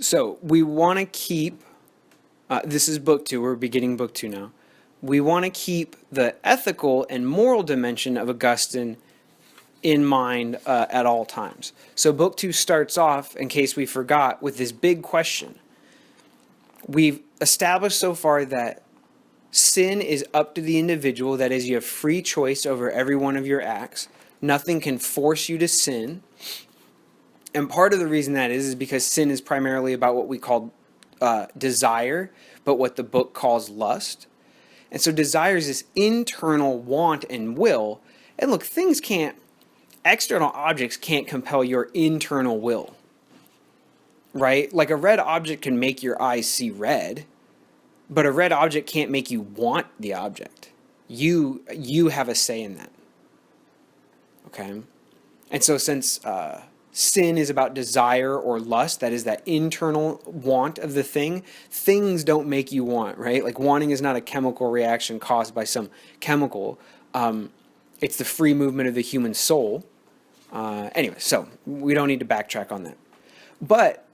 So we want to keep, this is book 2, we're beginning book 2 now. We want to keep the ethical and moral dimension of Augustine in mind at all times. So book 2 starts off, in case we forgot, with this big question. We've established so far that sin is up to the individual. That is, you have free choice over every one of your acts. Nothing can force you to sin. And part of the reason that is because sin is primarily about what we call desire, but what the book calls lust. And so desire is this internal want and will. And look, external objects can't compel your internal will. Right? Like a red object can make your eyes see red, but a red object can't make you want the object. You have a say in that. Okay? And so since sin is about desire or lust, that is that internal want of the thing, things don't make you want, right? Like wanting is not a chemical reaction caused by some chemical. It's the free movement of the human soul. Anyway, so we don't need to backtrack on that. But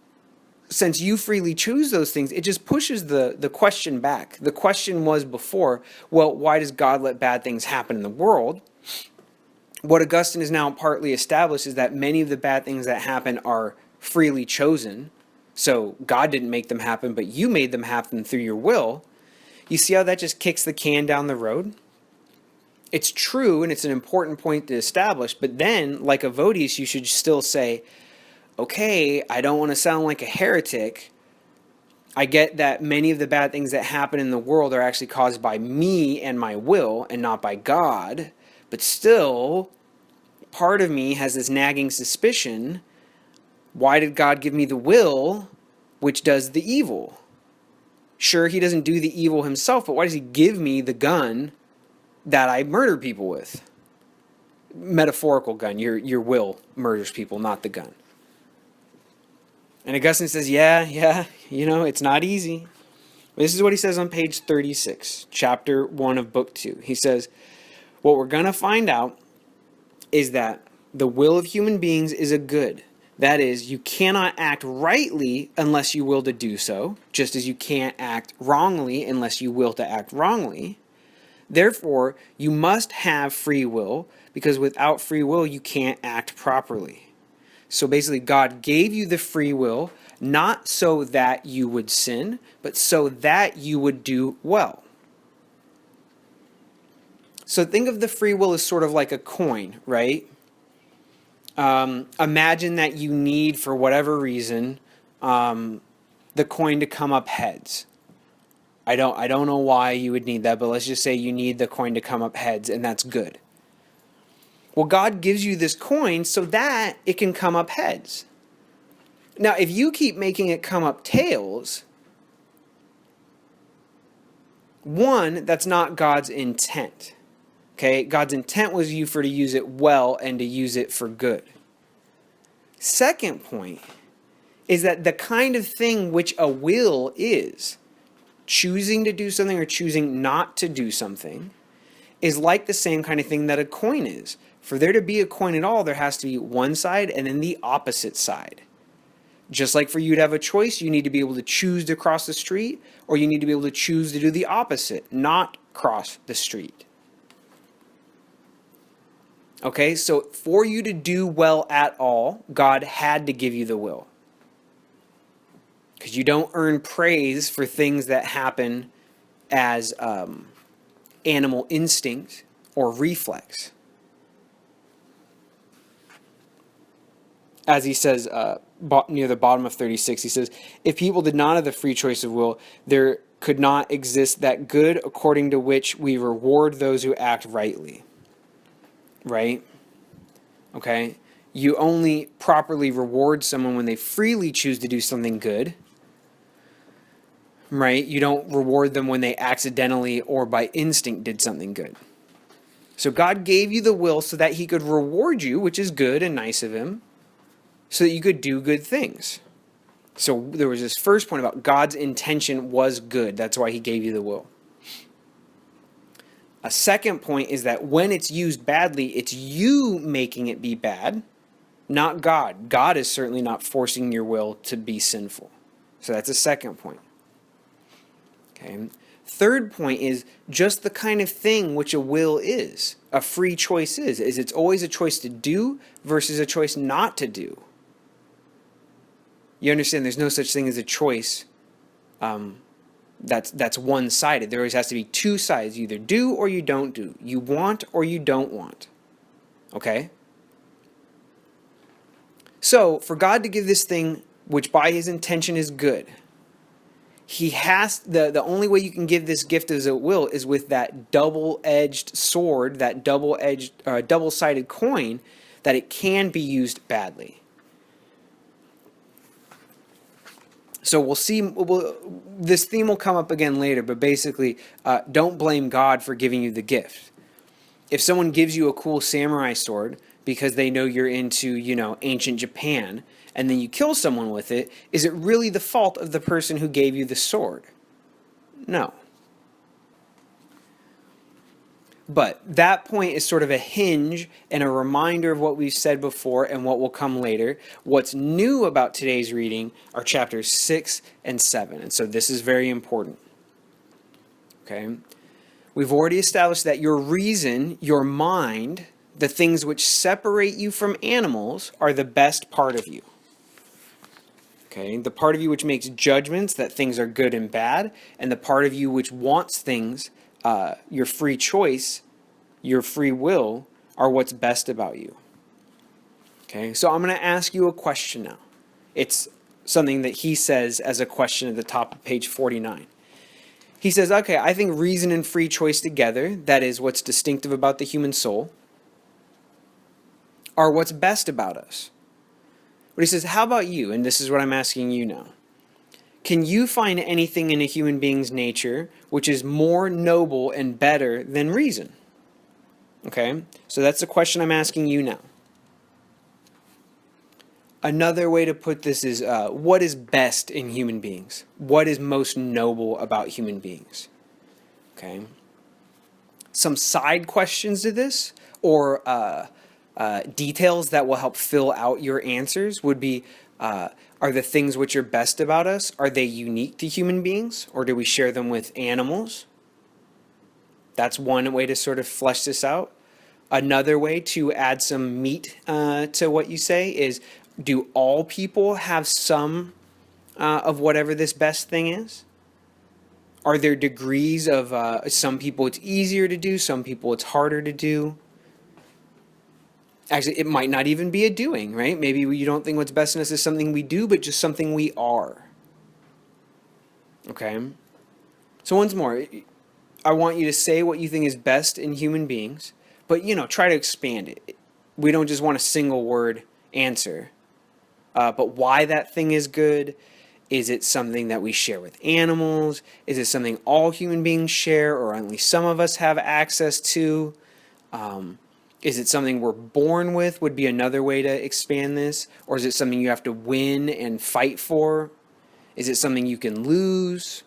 since you freely choose those things, it just pushes the question back. The question was before, well, why does God let bad things happen in the world? What Augustine has now partly established is that many of the bad things that happen are freely chosen. So God didn't make them happen, but you made them happen through your will. You see how that just kicks the can down the road? It's true, and it's an important point to establish, but then, like Evodius, you should still say, okay, I don't want to sound like a heretic. I get that many of the bad things that happen in the world are actually caused by me and my will and not by God. But still, part of me has this nagging suspicion, why did God give me the will which does the evil? Sure, he doesn't do the evil himself, but why does he give me the gun that I murder people with? Metaphorical gun. Your will murders people, not the gun. And Augustine says, yeah, it's not easy. This is what he says on page 36, chapter 1 of book 2. He says, what we're going to find out is that the will of human beings is a good. That is, you cannot act rightly unless you will to do so, just as you can't act wrongly unless you will to act wrongly. Therefore, you must have free will, because without free will, you can't act properly. So basically, God gave you the free will, not so that you would sin, but so that you would do well. So think of the free will as sort of like a coin, right? Imagine that you need, for whatever reason, the coin to come up heads. I don't know why you would need that, but let's just say you need the coin to come up heads, and that's good. Well, God gives you this coin so that it can come up heads. Now, if you keep making it come up tails, one, that's not God's intent. Okay, God's intent was for to use it well and to use it for good. Second point is that the kind of thing which a will is, choosing to do something or choosing not to do something, is like the same kind of thing that a coin is. For there to be a coin at all, there has to be one side and then the opposite side. Just like for you to have a choice, you need to be able to choose to cross the street, or you need to be able to choose to do the opposite, not cross the street. Okay, so for you to do well at all, God had to give you the will. Because you don't earn praise for things that happen as animal instinct or reflex. As he says near the bottom of 36, he says, if people did not have the free choice of will, there could not exist that good according to which we reward those who act rightly. Right? Okay? You only properly reward someone when they freely choose to do something good. Right? You don't reward them when they accidentally or by instinct did something good. So God gave you the will so that he could reward you, which is good and nice of him, so that you could do good things. So there was this first point about God's intention was good. That's why he gave you the will. A second point is that when it's used badly, it's you making it be bad, not God. God is certainly not forcing your will to be sinful. So that's a second point. Okay. Third point is just the kind of thing which a will is, a free choice is it's always a choice to do versus a choice not to do. You understand there's no such thing as a choice that's one-sided. There always has to be two sides. You either do or you don't do. You want or you don't want. Okay? So, for God to give this thing, which by his intention is good, he has, the only way you can give this gift as a will is with that double-edged sword, that double-sided coin, that it can be used badly. So we'll see, this theme will come up again later, but basically, don't blame God for giving you the gift. If someone gives you a cool samurai sword because they know you're into, ancient Japan, and then you kill someone with it, is it really the fault of the person who gave you the sword? No. But that point is sort of a hinge and a reminder of what we've said before and what will come later. What's new about today's reading are chapters 6 and 7. And so this is very important. Okay? We've already established that your reason, your mind, the things which separate you from animals are the best part of you. Okay? The part of you which makes judgments that things are good and bad, and the part of you which wants things, your free choice, your free will, are what's best about you. Okay, so I'm going to ask you a question now. It's something that he says as a question at the top of page 49. He says, okay, I think reason and free choice together, that is what's distinctive about the human soul, are what's best about us. But he says, how about you? And this is what I'm asking you now. Can you find anything in a human being's nature which is more noble and better than reason? Okay, so that's the question I'm asking you now. Another way to put this is, what is best in human beings? What is most noble about human beings? Okay. Some side questions to this, or details that will help fill out your answers would be, are the things which are best about us, are they unique to human beings, or do we share them with animals? That's one way to sort of flesh this out. Another way to add some meat to what you say is, do all people have some of whatever this best thing is? Are there degrees of some people it's easier to do, some people it's harder to do? Actually, it might not even be a doing, right? Maybe you don't think what's best in us is something we do, but just something we are. Okay? So once more, I want you to say what you think is best in human beings, but, try to expand it. We don't just want a single word answer. But why that thing is good? Is it something that we share with animals? Is it something all human beings share, or only some of us have access to? Is it something we're born with, would be another way to expand this? Or is it something you have to win and fight for? Is it something you can lose?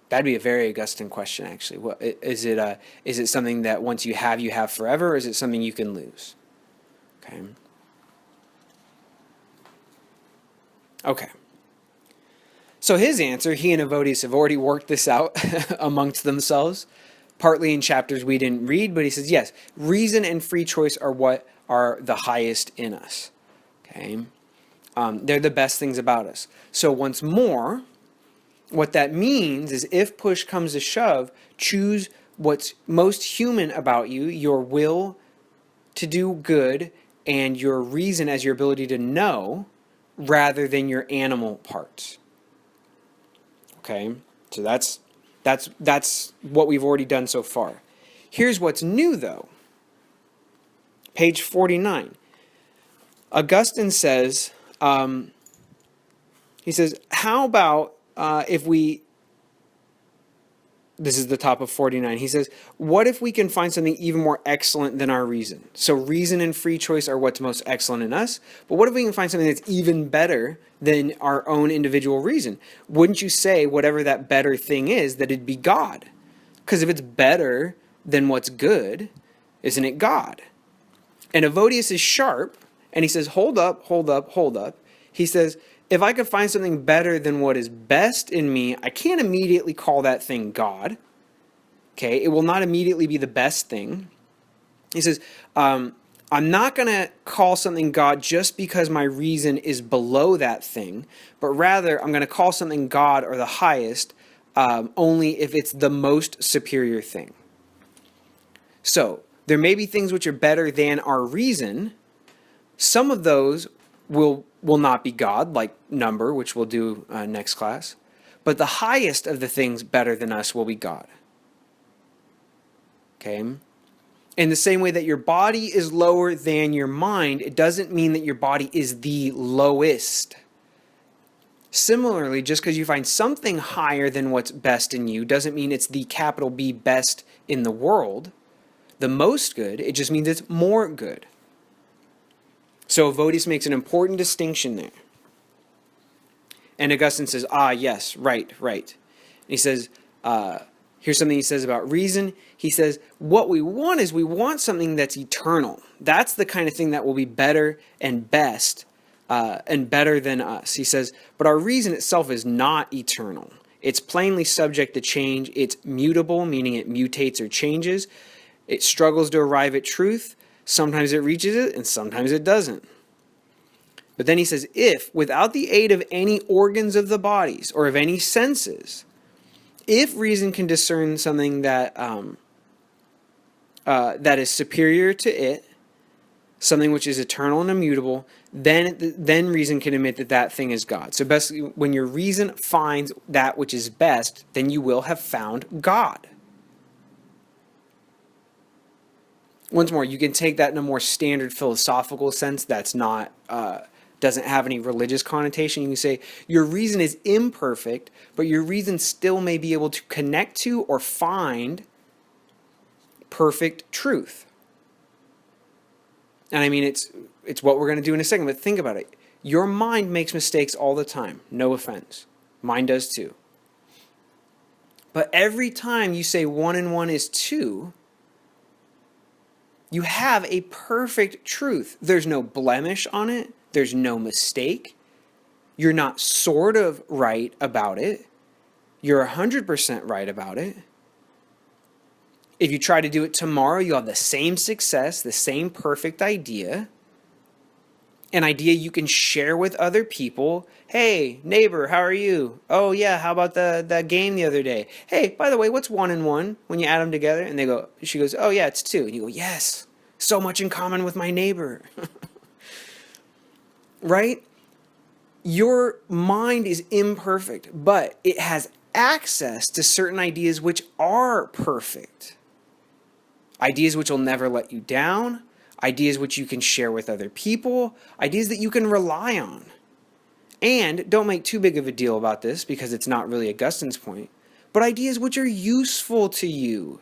That'd be a very Augustine question, actually. What is it? Is it something that once you have forever, or is it something you can lose? Okay. Okay. So his answer, he and Evodius have already worked this out amongst themselves, partly in chapters we didn't read, but he says, yes, reason and free choice are what are the highest in us. Okay. They're the best things about us. So once more, what that means is if push comes to shove, choose what's most human about you, your will to do good and your reason as your ability to know, rather than your animal parts. Okay? So that's what we've already done so far. Here's what's new though. Page 49. Augustine says, he says, how about if we, this is the top of 49, he says, what if we can find something even more excellent than our reason? So reason and free choice are what's most excellent in us, but what if we can find something that's even better than our own individual reason? Wouldn't you say whatever that better thing is, that it'd be God? Because if it's better than what's good, isn't it God? And Evodius is sharp, and he says, hold up. He says, if I could find something better than what is best in me, I can't immediately call that thing God. Okay, it will not immediately be the best thing. He says, I'm not going to call something God just because my reason is below that thing, but rather I'm going to call something God or the highest only if it's the most superior thing. So there may be things which are better than our reason. Some of those will not be God, like number, which we'll do next class. But the highest of the things better than us will be God. Okay? In the same way that your body is lower than your mind, it doesn't mean that your body is the lowest. Similarly, just because you find something higher than what's best in you doesn't mean it's the capital B best in the world, the most good. It just means it's more good. So Votius makes an important distinction there. And Augustine says, yes, right. And he says, here's something he says about reason. He says, what we want is we want something that's eternal. That's the kind of thing that will be better and best and better than us. He says, but our reason itself is not eternal. It's plainly subject to change. It's mutable, meaning it mutates or changes. It struggles to arrive at truth. Sometimes it reaches it and sometimes it doesn't. But then he says, if without the aid of any organs of the bodies or of any senses, if reason can discern something that that is superior to it, something which is eternal and immutable, then reason can admit that that thing is God. So basically, when your reason finds that which is best, then you will have found God. Once more, you can take that in a more standard philosophical sense that's not doesn't have any religious connotation. You can say your reason is imperfect, but your reason still may be able to connect to or find perfect truth. And I mean, it's what we're going to do in a second, but think about it. Your mind makes mistakes all the time. No offense. Mine does too. But every time you say 1 and 1 is 2, you have a perfect truth. There's no blemish on it. There's no mistake. You're not sort of right about it. You're 100% right about it. If you try to do it tomorrow, you'll have the same success, the same perfect idea. An idea you can share with other people. Hey, neighbor, how are you? Oh, yeah, how about that game the other day? Hey, by the way, what's 1 and 1 when you add them together? And she goes, oh, yeah, it's 2. And you go, yes, so much in common with my neighbor. Right? Your mind is imperfect, but it has access to certain ideas which are perfect. Ideas which will never let you down. Ideas which you can share with other people. Ideas that you can rely on. And don't make too big of a deal about this because it's not really Augustine's point, but ideas which are useful to you.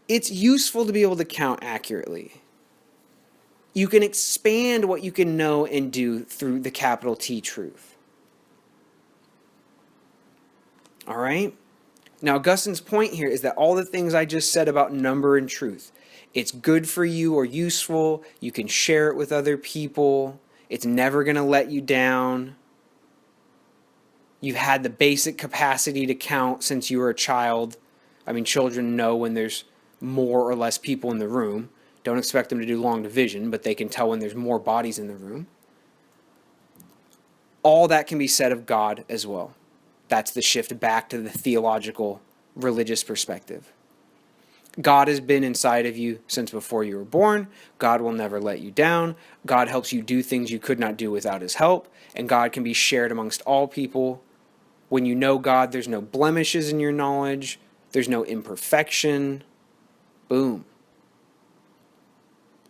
It's useful to be able to count accurately. You can expand what you can know and do through the capital T truth. All right? Now, Augustine's point here is that all the things I just said about number and truth, it's good for you or useful. You can share it with other people. It's never going to let you down. You've had the basic capacity to count since you were a child. I mean, children know when there's more or less people in the room. Don't expect them to do long division, but they can tell when there's more bodies in the room. All that can be said of God as well. That's the shift back to the theological, religious perspective. God has been inside of you since before you were born. God will never let you down. God helps you do things you could not do without his help. And God can be shared amongst all people. When you know God, there's no blemishes in your knowledge. There's no imperfection. Boom.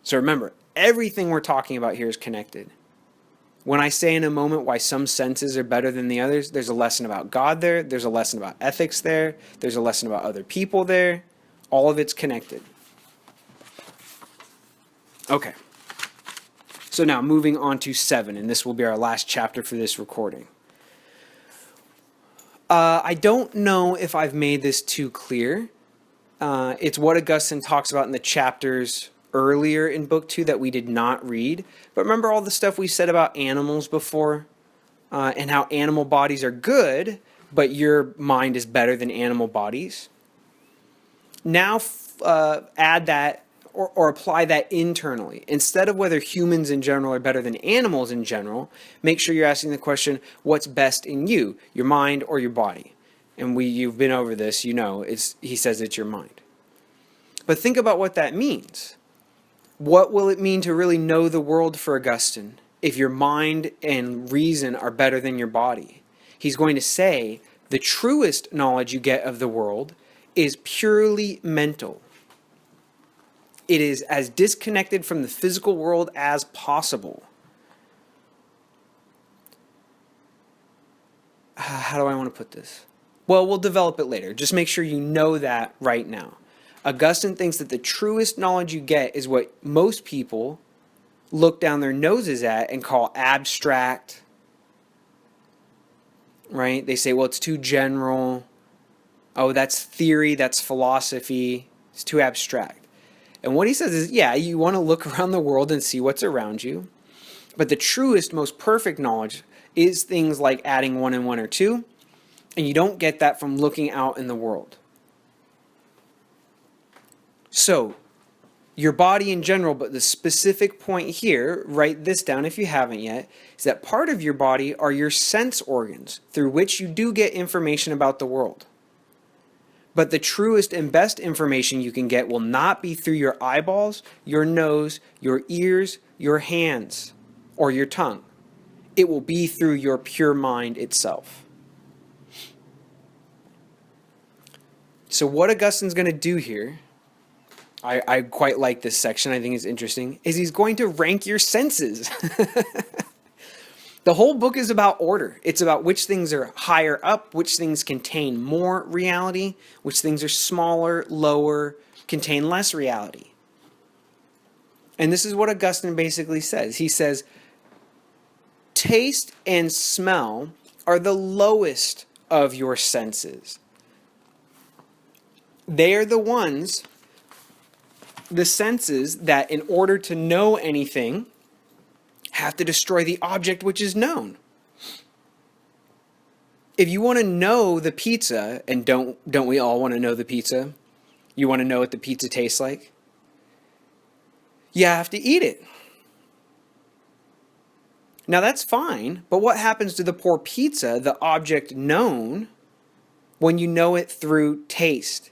So remember, everything we're talking about here is connected. When I say in a moment why some senses are better than the others, there's a lesson about God there. There's a lesson about ethics there. There's a lesson about other people there. All of it's connected. Okay. So now moving on to 7, and this will be our last chapter for this recording. I don't know if I've made this too clear. It's what Augustine talks about in the chapters earlier in book 2 that we did not read. But remember all the stuff we said about animals before? and how animal bodies are good, but your mind is better than animal bodies. Now add that or apply that internally. Instead of whether humans in general are better than animals in general, make sure you're asking the question, what's best in you, your mind or your body? And you've been over this, you know, he says it's your mind. But think about what that means. What will it mean to really know the world for Augustine if your mind and reason are better than your body? He's going to say the truest knowledge you get of the world is purely mental. It is as disconnected from the physical world as possible. How do I want to put this? Well, we'll develop it later. Just make sure you know that right now. Augustine thinks that the truest knowledge you get is what most people look down their noses at and call abstract. Right? They say, well, it's too general. Oh, that's theory, that's philosophy. It's too abstract. And what he says is, yeah, you want to look around the world and see what's around you. But the truest, most perfect knowledge is things like adding 1 and 1 are 2. And you don't get that from looking out in the world. So, your body in general, but the specific point here, write this down if you haven't yet, is that part of your body are your sense organs through which you do get information about the world. But the truest and best information you can get will not be through your eyeballs, your nose, your ears, your hands, or your tongue. It will be through your pure mind itself. So what Augustine's going to do here, I quite like this section, I think it's interesting, is he's going to rank your senses. The whole book is about order. It's about which things are higher up, which things contain more reality, which things are smaller, lower, contain less reality. And this is what Augustine basically says. He says, taste and smell are the lowest of your senses. They are the senses that in order to know anything, have to destroy the object which is known. If you want to know the pizza, and don't we all want to know the pizza? You want to know what the pizza tastes like? You have to eat it. Now that's fine, but what happens to the poor pizza, the object known, when you know it through taste?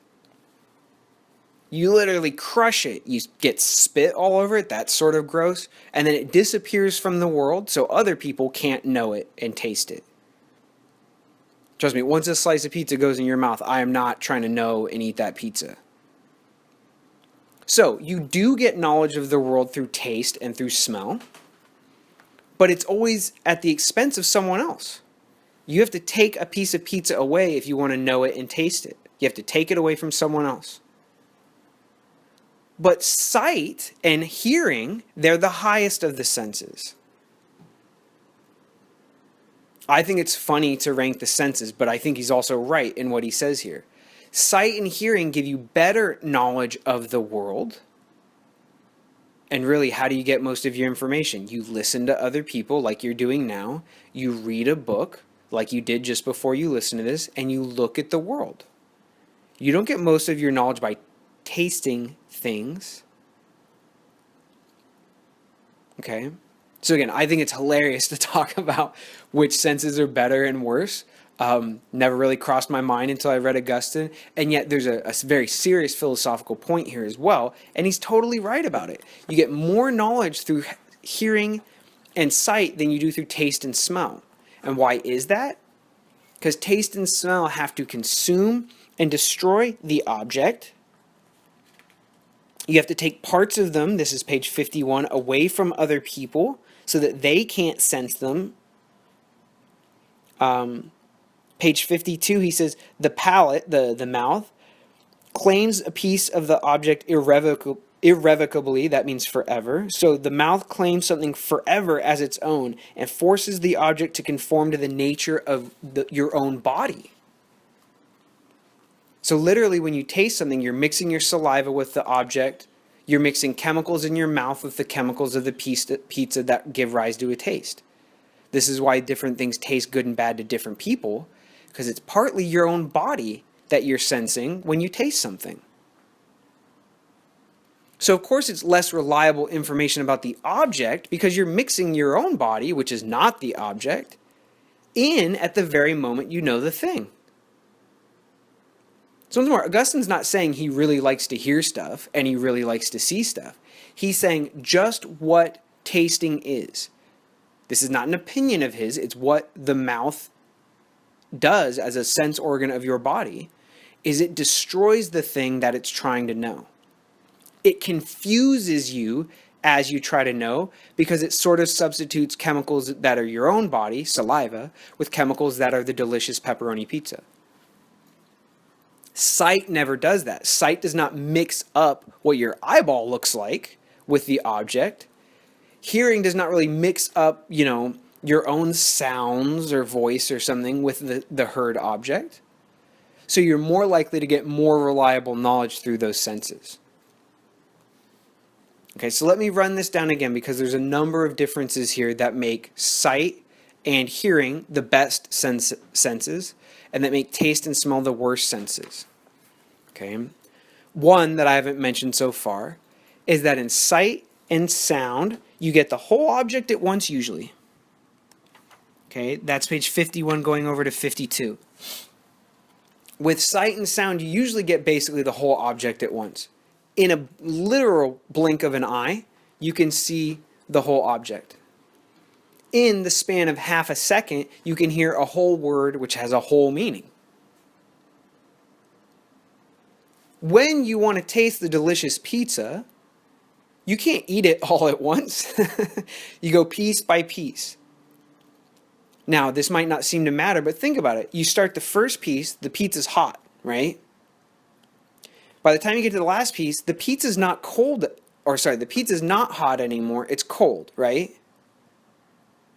You literally crush it. You get spit all over it. That's sort of gross. And then it disappears from the world so other people can't know it and taste it. Trust me, once a slice of pizza goes in your mouth, I am not trying to know and eat that pizza. So you do get knowledge of the world through taste and through smell, but it's always at the expense of someone else. You have to take a piece of pizza away if you want to know it and taste it. You have to take it away from someone else. But sight and hearing, they're the highest of the senses. I think it's funny to rank the senses, but I think he's also right in what he says here. Sight and hearing give you better knowledge of the world. And really, how do you get most of your information? You listen to other people like you're doing now. You read a book like you did just before you listen to this, and you look at the world. You don't get most of your knowledge by tasting things. Okay? So again, I think it's hilarious to talk about which senses are better and worse. Never really crossed my mind until I read Augustine. And yet there's a very serious philosophical point here as well. And he's totally right about it. You get more knowledge through hearing and sight than you do through taste and smell. And why is that? Because taste and smell have to consume and destroy the object. You have to take parts of them, this is page 51, away from other people so that they can't sense them. Page 52, he says, the palate, the mouth, claims a piece of the object irrevocably, that means forever. So the mouth claims something forever as its own and forces the object to conform to the nature of your own body. So literally when you taste something, you're mixing your saliva with the object. You're mixing chemicals in your mouth with the chemicals of the pizza that give rise to a taste. This is why different things taste good and bad to different people, because it's partly your own body that you're sensing when you taste something. So of course it's less reliable information about the object because you're mixing your own body, which is not the object, in at the very moment you know the thing. So once more, Augustine's not saying he really likes to hear stuff and he really likes to see stuff. He's saying just what tasting is. This is not an opinion of his, it's what the mouth does as a sense organ of your body, is it destroys the thing that it's trying to know. It confuses you as you try to know because it sort of substitutes chemicals that are your own body, saliva, with chemicals that are the delicious pepperoni pizza. Sight never does that. Sight does not mix up what your eyeball looks like with the object. Hearing does not really mix up, your own sounds or voice or something with the heard object. So you're more likely to get more reliable knowledge through those senses. Okay, so let me run this down again because there's a number of differences here that make sight and hearing the best senses and that make taste and smell the worst senses. Okay, one that I haven't mentioned so far is that in sight and sound, you get the whole object at once usually. Okay, that's page 51 going over to 52. With sight and sound, you usually get basically the whole object at once. In a literal blink of an eye, you can see the whole object. In the span of half a second, you can hear a whole word which has a whole meaning. When you want to taste the delicious pizza, you can't eat it all at once. You go piece by piece. Now, this might not seem to matter, but think about it. You start the first piece, the pizza's hot, right? By the time you get to the last piece, the pizza's not the pizza's not hot anymore, it's cold, right?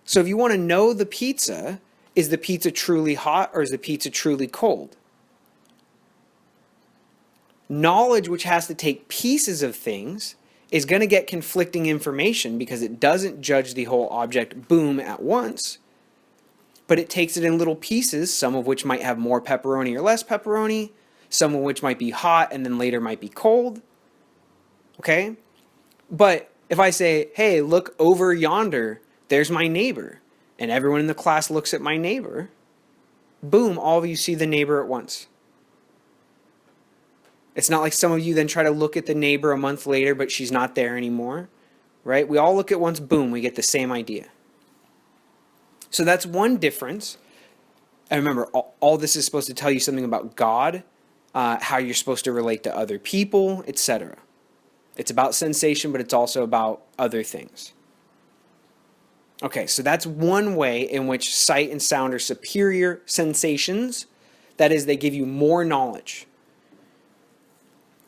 So if you want to know the pizza, is the pizza truly hot or is the pizza truly cold? Knowledge which has to take pieces of things is going to get conflicting information because it doesn't judge the whole object boom at once, but it takes it in little pieces, some of which might have more pepperoni or less pepperoni, some of which might be hot and then later might be cold. Okay? But if I say, hey, look over yonder, there's my neighbor, and everyone in the class looks at my neighbor, boom, all of you see the neighbor at once. It's not like some of you then try to look at the neighbor a month later, but she's not there anymore, right? We all look at once, boom, we get the same idea. So that's one difference. And remember, all this is supposed to tell you something about God, how you're supposed to relate to other people, etc. It's about sensation, but it's also about other things. Okay, so that's one way in which sight and sound are superior sensations. That is, they give you more knowledge.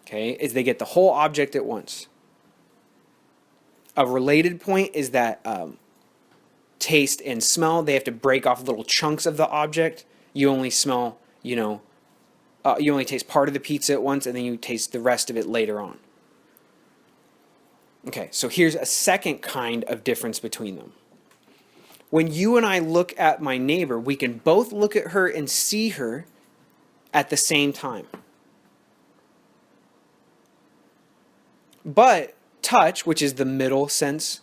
Okay, is they get the whole object at once. A related point is that taste and smell, they have to break off little chunks of the object. You only smell, you only taste part of the pizza at once, and then you taste the rest of it later on. Okay, so here's a second kind of difference between them. When you and I look at my neighbor, we can both look at her and see her at the same time. But touch, which is the middle sense,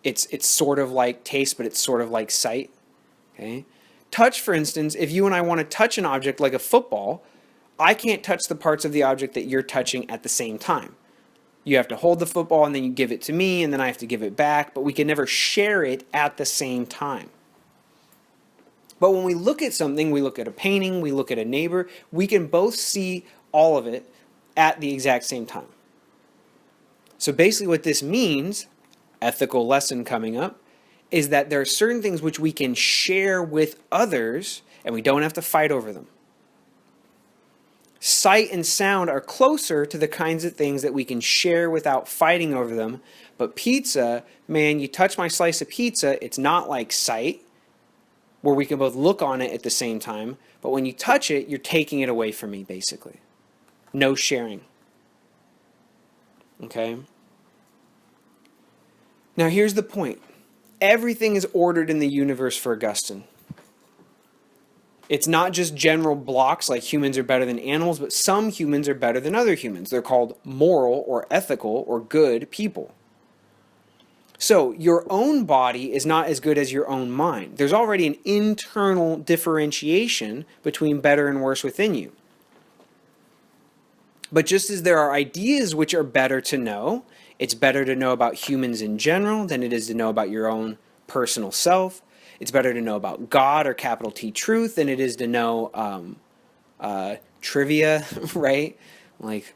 it's sort of like taste, but it's sort of like sight. Okay? Touch, for instance, if you and I want to touch an object like a football, I can't touch the parts of the object that you're touching at the same time. You have to hold the football and then you give it to me and then I have to give it back, but we can never share it at the same time. But when we look at something, we look at a painting, we look at a neighbor, we can both see all of it at the exact same time. So basically what this means, ethical lesson coming up, is that there are certain things which we can share with others and we don't have to fight over them. Sight and sound are closer to the kinds of things that we can share without fighting over them. But pizza, man, you touch my slice of pizza, it's not like sight, where we can both look on it at the same time. But when you touch it, you're taking it away from me, basically. No sharing. Okay? Now here's the point. Everything is ordered in the universe for Augustine. It's not just general blocks like humans are better than animals, but some humans are better than other humans. They're called moral or ethical or good people. So your own body is not as good as your own mind. There's already an internal differentiation between better and worse within you. But just as there are ideas which are better to know, it's better to know about humans in general than it is to know about your own personal self. It's better to know about God or capital T truth than it is to know trivia, right? Like,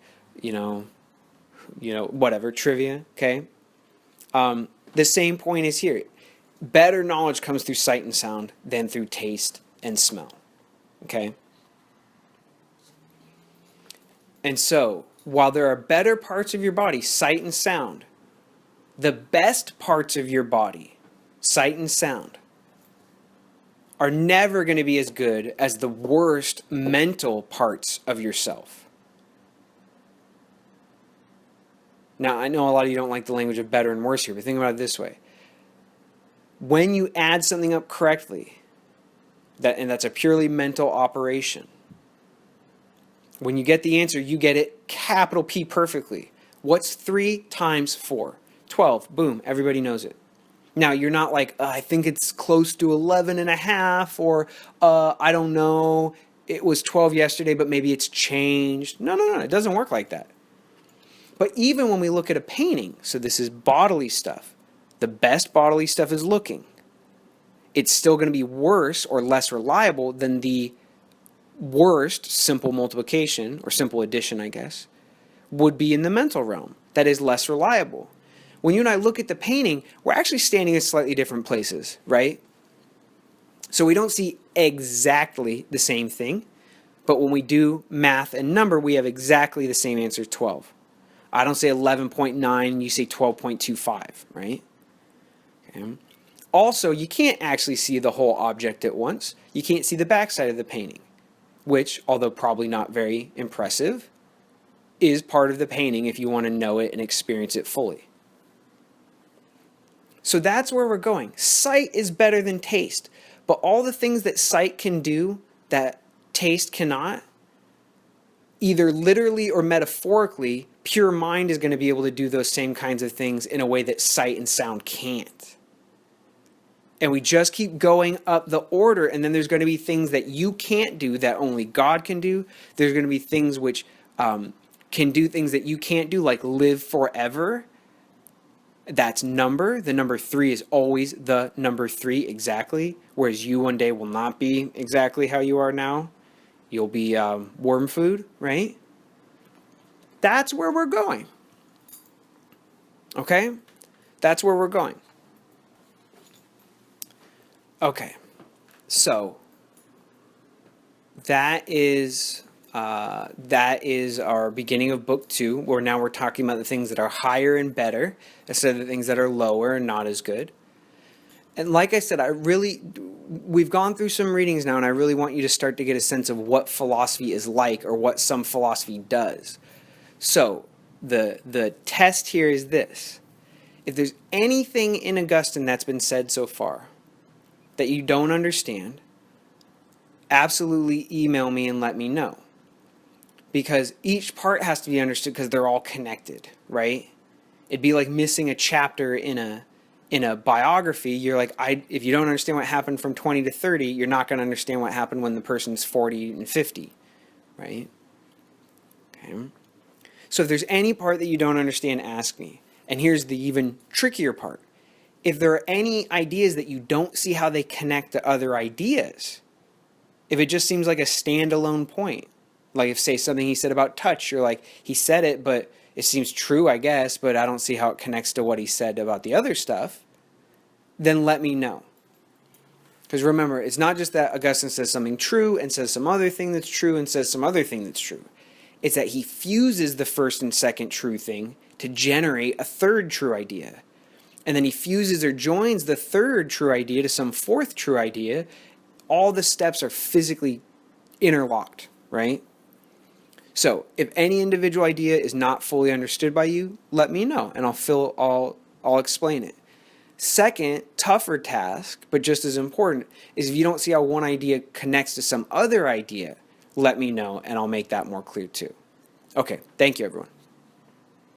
whatever, trivia, okay? The same point is here. Better knowledge comes through sight and sound than through taste and smell, okay? And so, while there are better parts of your body, sight and sound, the best parts of your body, sight and sound, are never going to be as good as the worst mental parts of yourself. Now, I know a lot of you don't like the language of better and worse here, but think about it this way. When you add something up correctly, and that's a purely mental operation, when you get the answer, you get it capital P perfectly. What's 3 times 4? 12. Boom. Everybody knows it. Now, you're not like, I think it's close to 11 and a half, or I don't know, it was 12 yesterday, but maybe it's changed. No. It doesn't work like that. But even when we look at a painting, so this is bodily stuff, the best bodily stuff is looking. It's still going to be worse or less reliable than the worst simple multiplication, or simple addition, I guess, would be in the mental realm. That is less reliable. When you and I look at the painting, we're actually standing in slightly different places, right? So we don't see exactly the same thing, but when we do math and number, we have exactly the same answer, 12. I don't say 11.9, you say 12.25, right? Okay. Also, you can't actually see the whole object at once. You can't see the backside of the painting, which, although probably not very impressive, is part of the painting if you want to know it and experience it fully. So that's where we're going. Sight is better than taste, but all the things that sight can do that taste cannot, either literally or metaphorically, pure mind is going to be able to do those same kinds of things in a way that sight and sound can't. And we just keep going up the order, and then there's going to be things that you can't do that only God can do. There's going to be things which can do things that you can't do, like live forever. That's number. The number 3 is always the number 3 exactly, whereas you one day will not be exactly how you are now. You'll be worm food, right? That's where we're going. Okay? That's where we're going. Okay, so that is our beginning of book 2, where now we're talking about the things that are higher and better instead of the things that are lower and not as good. And like I said, we've gone through some readings now, and I really want you to start to get a sense of what philosophy is like, or what some philosophy does. So the test here is this. If there's anything in Augustine that's been said so far that you don't understand, absolutely email me and let me know. Because each part has to be understood because they're all connected, right? It'd be like missing a chapter in a biography. You're like, if you don't understand what happened from 20 to 30, you're not going to understand what happened when the person's 40 and 50, right? Okay. So if there's any part that you don't understand, ask me. And here's the even trickier part. If there are any ideas that you don't see how they connect to other ideas, if it just seems like a standalone point, like if, say, something he said about touch, you're like, he said it, but it seems true, I guess, but I don't see how it connects to what he said about the other stuff, then let me know. Because remember, it's not just that Augustine says something true and says some other thing that's true and says some other thing that's true. It's that he fuses the first and second true thing to generate a third true idea. And then he fuses or joins the third true idea to some fourth true idea. All the steps are physically interlocked, right? So if any individual idea is not fully understood by you, let me know, and I'll explain it. Second, tougher task, but just as important, is if you don't see how one idea connects to some other idea, let me know and I'll make that more clear too. Okay, thank you everyone.